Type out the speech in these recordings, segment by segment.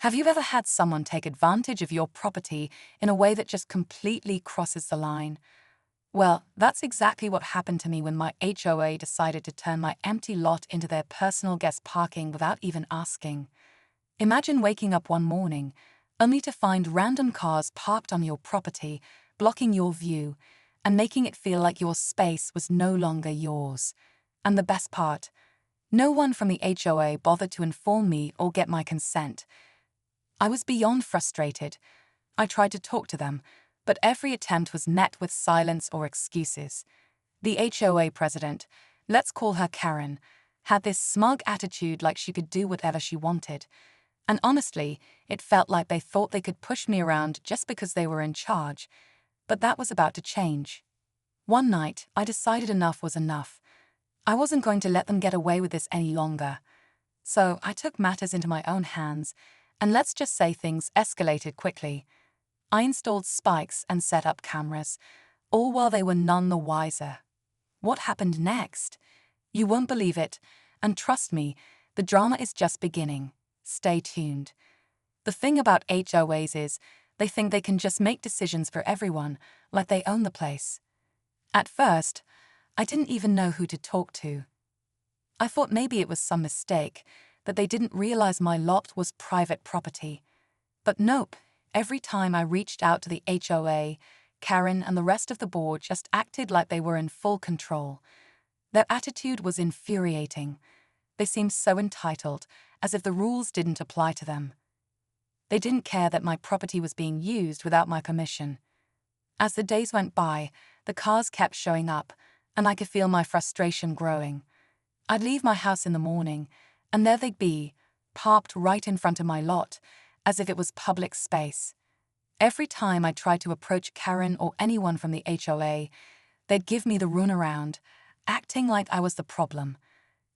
Have you ever had someone take advantage of your property in a way that just completely crosses the line? Well, that's exactly what happened to me when my HOA decided to turn my empty lot into their personal guest parking without even asking. Imagine waking up one morning, only to find random cars parked on your property, blocking your view, and making it feel like your space was no longer yours. And the best part, no one from the HOA bothered to inform me or get my consent. I was beyond frustrated. I tried to talk to them, but every attempt was met with silence or excuses. The HOA president, let's call her Karen, had this smug attitude like she could do whatever she wanted. And honestly, it felt like they thought they could push me around just because they were in charge. But that was about to change. One night, I decided enough was enough. I wasn't going to let them get away with this any longer. So I took matters into my own hands, and let's just say things escalated quickly. I installed spikes and set up cameras, all while they were none the wiser. What happened next? You won't believe it, and trust me, the drama is just beginning. Stay tuned. The thing about HOAs is, they think they can just make decisions for everyone, like they own the place. At first, I didn't even know who to talk to. I thought maybe it was some mistake, that they didn't realize my lot was private property. But nope, every time I reached out to the HOA, Karen and the rest of the board just acted like they were in full control. Their attitude was infuriating. They seemed so entitled, as if the rules didn't apply to them. They didn't care that my property was being used without my permission. As the days went by, the cars kept showing up, and I could feel my frustration growing. I'd leave my house in the morning, and there they'd be, parked right in front of my lot, as if it was public space. Every time I tried to approach Karen or anyone from the HOA, they'd give me the runaround, acting like I was the problem.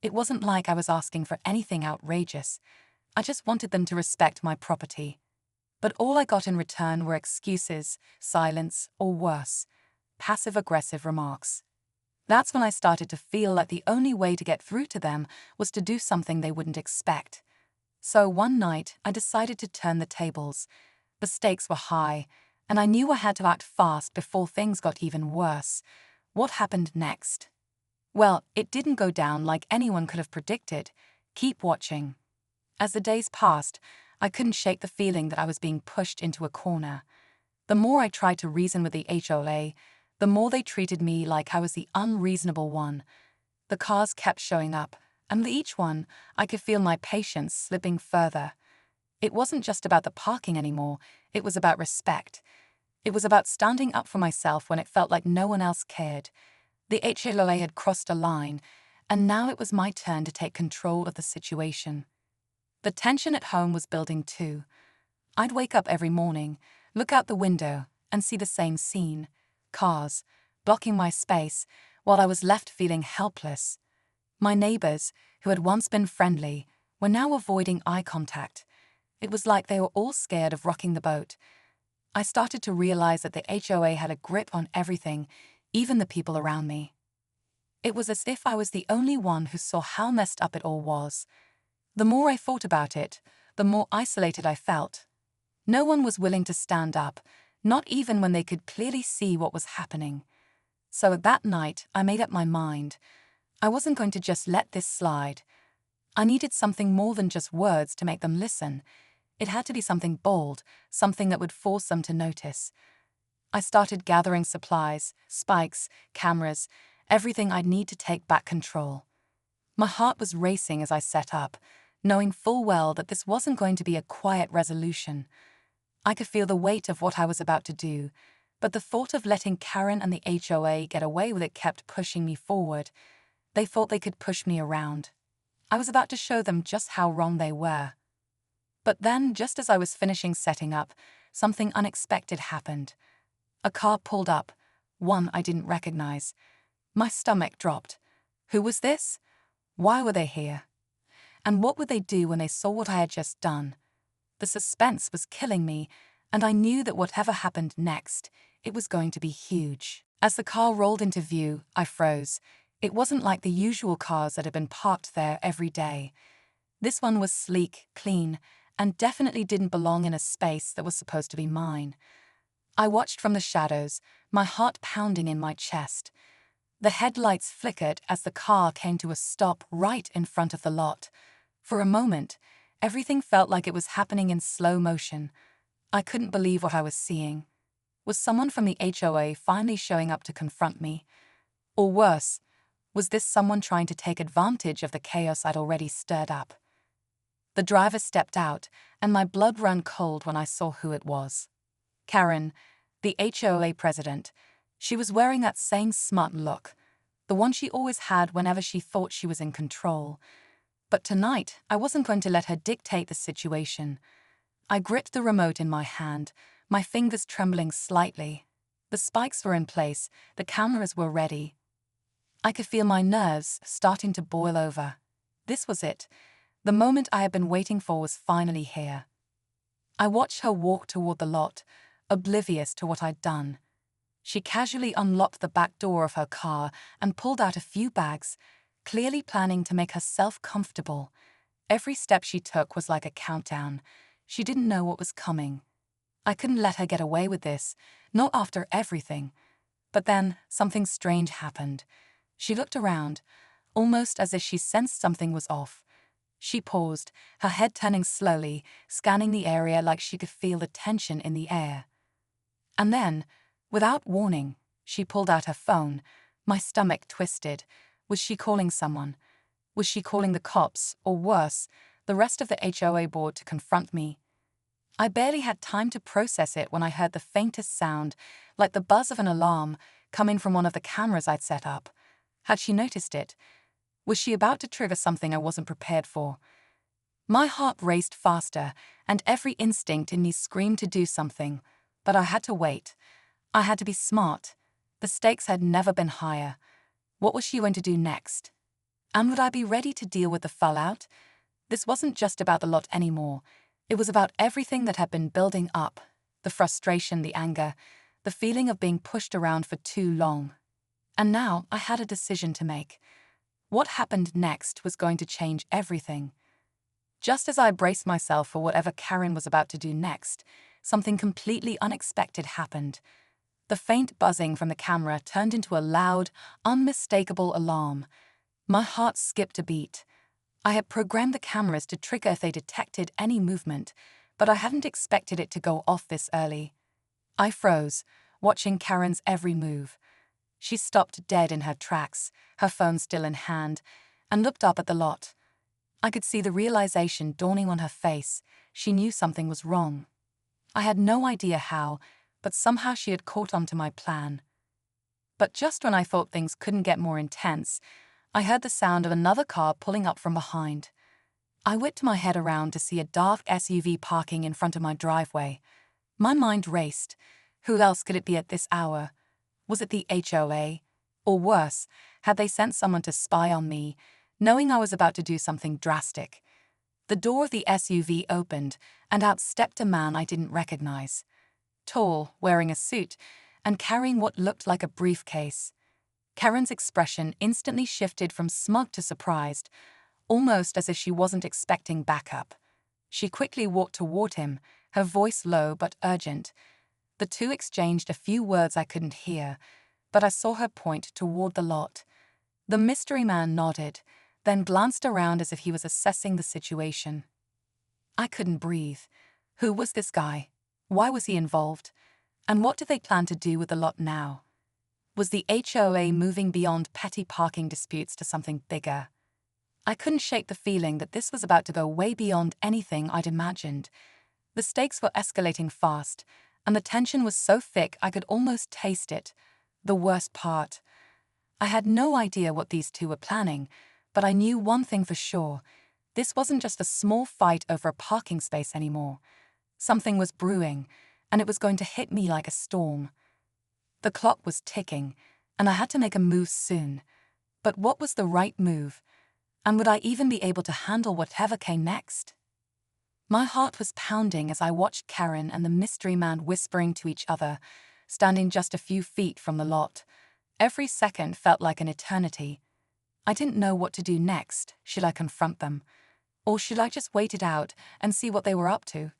It wasn't like I was asking for anything outrageous. I just wanted them to respect my property. But all I got in return were excuses, silence, or worse, passive-aggressive remarks. That's when I started to feel like the only way to get through to them was to do something they wouldn't expect. So one night, I decided to turn the tables. The stakes were high, and I knew I had to act fast before things got even worse. What happened next? Well, it didn't go down like anyone could have predicted. Keep watching. As the days passed, I couldn't shake the feeling that I was being pushed into a corner. The more I tried to reason with the HOA, the more they treated me like I was the unreasonable one. The cars kept showing up, and with each one, I could feel my patience slipping further. It wasn't just about the parking anymore, it was about respect. It was about standing up for myself when it felt like no one else cared. The HOA had crossed a line, and now it was my turn to take control of the situation. The tension at home was building too. I'd wake up every morning, look out the window, and see the same scene. Cars, blocking my space, while I was left feeling helpless. My neighbors, who had once been friendly, were now avoiding eye contact. It was like they were all scared of rocking the boat. I started to realize that the HOA had a grip on everything, even the people around me. It was as if I was the only one who saw how messed up it all was. The more I thought about it, the more isolated I felt. No one was willing to stand up, not even when they could clearly see what was happening. So that night, I made up my mind. I wasn't going to just let this slide. I needed something more than just words to make them listen. It had to be something bold, something that would force them to notice. I started gathering supplies, spikes, cameras, everything I'd need to take back control. My heart was racing as I set up, knowing full well that this wasn't going to be a quiet resolution. I could feel the weight of what I was about to do, but the thought of letting Karen and the HOA get away with it kept pushing me forward. They thought they could push me around. I was about to show them just how wrong they were. But then, just as I was finishing setting up, something unexpected happened. A car pulled up, one I didn't recognize. My stomach dropped. Who was this? Why were they here? And what would they do when they saw what I had just done? The suspense was killing me, and I knew that whatever happened next, it was going to be huge. As the car rolled into view, I froze. It wasn't like the usual cars that had been parked there every day. This one was sleek, clean, and definitely didn't belong in a space that was supposed to be mine. I watched from the shadows, my heart pounding in my chest. The headlights flickered as the car came to a stop right in front of the lot. For a moment, everything felt like it was happening in slow motion. I couldn't believe what I was seeing. Was someone from the HOA finally showing up to confront me? Or worse, was this someone trying to take advantage of the chaos I'd already stirred up? The driver stepped out, and my blood ran cold when I saw who it was. Karen, the HOA president. She was wearing that same smart look, the one she always had whenever she thought she was in control. But tonight, I wasn't going to let her dictate the situation. I gripped the remote in my hand, my fingers trembling slightly. The spikes were in place, the cameras were ready. I could feel my nerves starting to boil over. This was it. The moment I had been waiting for was finally here. I watched her walk toward the lot, oblivious to what I'd done. She casually unlocked the back door of her car and pulled out a few bags, clearly planning to make herself comfortable. Every step she took was like a countdown. She didn't know what was coming. I couldn't let her get away with this, not after everything. But then, something strange happened. She looked around, almost as if she sensed something was off. She paused, her head turning slowly, scanning the area like she could feel the tension in the air. And then, without warning, she pulled out her phone. My stomach twisted. Was she calling someone? Was she calling the cops, or worse, the rest of the HOA board to confront me? I barely had time to process it when I heard the faintest sound, like the buzz of an alarm, coming from one of the cameras I'd set up. Had she noticed it? Was she about to trigger something I wasn't prepared for? My heart raced faster, and every instinct in me screamed to do something. But I had to wait. I had to be smart. The stakes had never been higher. What was she going to do next? And would I be ready to deal with the fallout? This wasn't just about the lot anymore. It was about everything that had been building up. The frustration, the anger, the feeling of being pushed around for too long. And now I had a decision to make. What happened next was going to change everything. Just as I braced myself for whatever Karen was about to do next, something completely unexpected happened. The faint buzzing from the camera turned into a loud, unmistakable alarm. My heart skipped a beat. I had programmed the cameras to trigger if they detected any movement, but I hadn't expected it to go off this early. I froze, watching Karen's every move. She stopped dead in her tracks, her phone still in hand, and looked up at the lot. I could see the realization dawning on her face. She knew something was wrong. I had no idea how, but somehow she had caught on to my plan. But just when I thought things couldn't get more intense, I heard the sound of another car pulling up from behind. I whipped my head around to see a dark SUV parking in front of my driveway. My mind raced. Who else could it be at this hour? Was it the HOA? Or worse, had they sent someone to spy on me, knowing I was about to do something drastic? The door of the SUV opened, and out stepped a man I didn't recognize. Tall, wearing a suit, and carrying what looked like a briefcase. Karen's expression instantly shifted from smug to surprised, almost as if she wasn't expecting backup. She quickly walked toward him, her voice low but urgent. The two exchanged a few words I couldn't hear, but I saw her point toward the lot. The mystery man nodded, then glanced around as if he was assessing the situation. I couldn't breathe. Who was this guy? Why was he involved? And what did they plan to do with the lot now? Was the HOA moving beyond petty parking disputes to something bigger? I couldn't shake the feeling that this was about to go way beyond anything I'd imagined. The stakes were escalating fast, and the tension was so thick I could almost taste it. The worst part. I had no idea what these two were planning, but I knew one thing for sure. This wasn't just a small fight over a parking space anymore. Something was brewing, and it was going to hit me like a storm. The clock was ticking, and I had to make a move soon. But what was the right move? And would I even be able to handle whatever came next? My heart was pounding as I watched Karen and the mystery man whispering to each other, standing just a few feet from the lot. Every second felt like an eternity. I didn't know what to do next. Should I confront them? Or should I just wait it out and see what they were up to?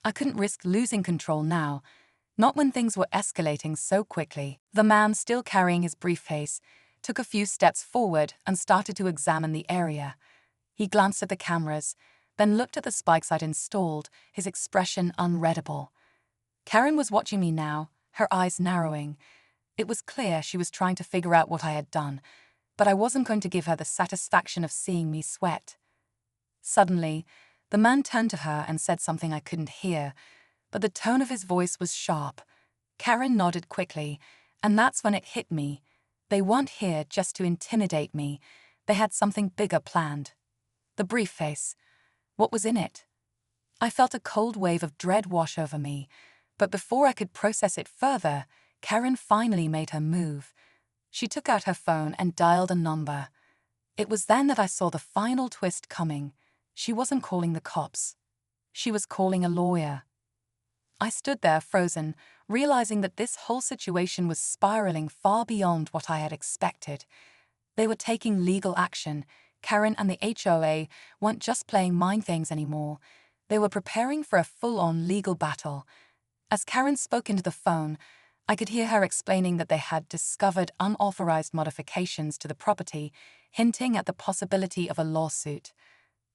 I couldn't risk losing control now, not when things were escalating so quickly. The man, still carrying his briefcase, took a few steps forward and started to examine the area. He glanced at the cameras, then looked at the spikes I'd installed, his expression unreadable. Karen was watching me now, her eyes narrowing. It was clear she was trying to figure out what I had done, but I wasn't going to give her the satisfaction of seeing me sweat. Suddenly, the man turned to her and said something I couldn't hear, but the tone of his voice was sharp. Karen nodded quickly, and that's when it hit me. They weren't here just to intimidate me. They had something bigger planned. The briefcase. What was in it? I felt a cold wave of dread wash over me, but before I could process it further, Karen finally made her move. She took out her phone and dialed a number. It was then that I saw the final twist coming. She wasn't calling the cops. She was calling a lawyer. I stood there frozen, realizing that this whole situation was spiraling far beyond what I had expected. They were taking legal action. Karen and the HOA weren't just playing mind games anymore. They were preparing for a full-on legal battle. As Karen spoke into the phone, I could hear her explaining that they had discovered unauthorized modifications to the property, hinting at the possibility of a lawsuit.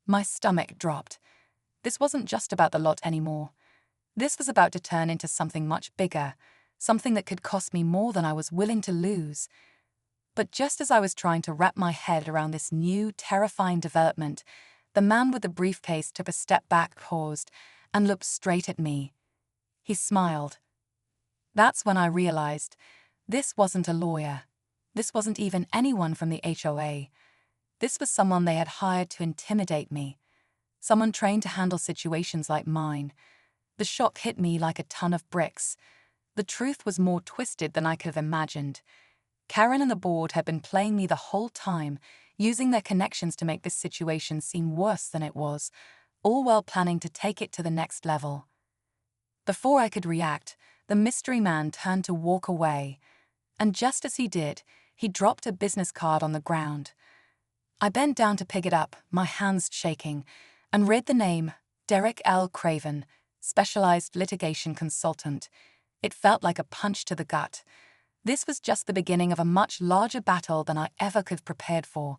My stomach dropped. This wasn't just about the lot anymore. This was about to turn into something much bigger, something that could cost me more than I was willing to lose. But just as I was trying to wrap my head around this new, terrifying development, the man with the briefcase took a step back, paused, and looked straight at me. He smiled. That's when I realized this wasn't a lawyer. This wasn't even anyone from the HOA. This was someone they had hired to intimidate me. Someone trained to handle situations like mine. The shock hit me like a ton of bricks. The truth was more twisted than I could have imagined. Karen and the board had been playing me the whole time, using their connections to make this situation seem worse than it was, all while planning to take it to the next level. Before I could react, the mystery man turned to walk away. And just as he did, he dropped a business card on the ground. I bent down to pick it up, my hands shaking, and read the name, Derek L. Craven, Specialized Litigation Consultant. It felt like a punch to the gut. This was just the beginning of a much larger battle than I ever could have prepared for.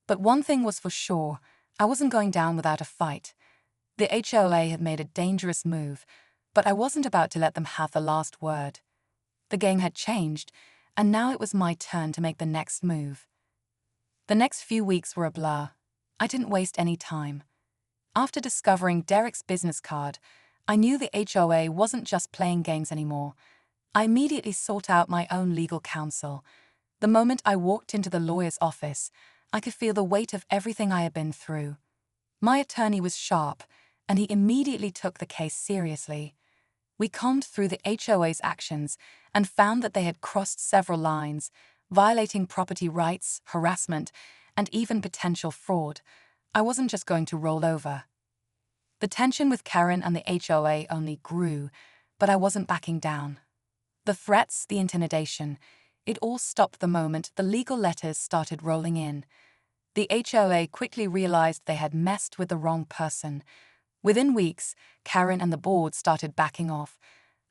But one thing was for sure, I wasn't going down without a fight. The HOA had made a dangerous move, but I wasn't about to let them have the last word. The game had changed, and now it was my turn to make the next move. The next few weeks were a blur. I didn't waste any time. After discovering Derek's business card, I knew the HOA wasn't just playing games anymore. I immediately sought out my own legal counsel. The moment I walked into the lawyer's office, I could feel the weight of everything I had been through. My attorney was sharp, and he immediately took the case seriously. We combed through the HOA's actions and found that they had crossed several lines, violating property rights, harassment, and even potential fraud. I wasn't just going to roll over. The tension with Karen and the HOA only grew, but I wasn't backing down. The threats, the intimidation, it all stopped the moment the legal letters started rolling in. The HOA quickly realized they had messed with the wrong person. Within weeks, Karen and the board started backing off,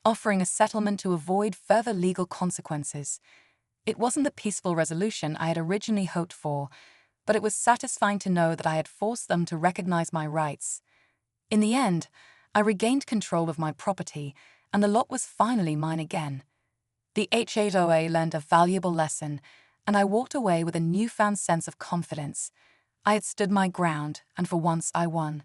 offering a settlement to avoid further legal consequences. It wasn't the peaceful resolution I had originally hoped for, but it was satisfying to know that I had forced them to recognize my rights. In the end, I regained control of my property, and the lot was finally mine again. The HOA learned a valuable lesson, and I walked away with a newfound sense of confidence. I had stood my ground, and for once I won.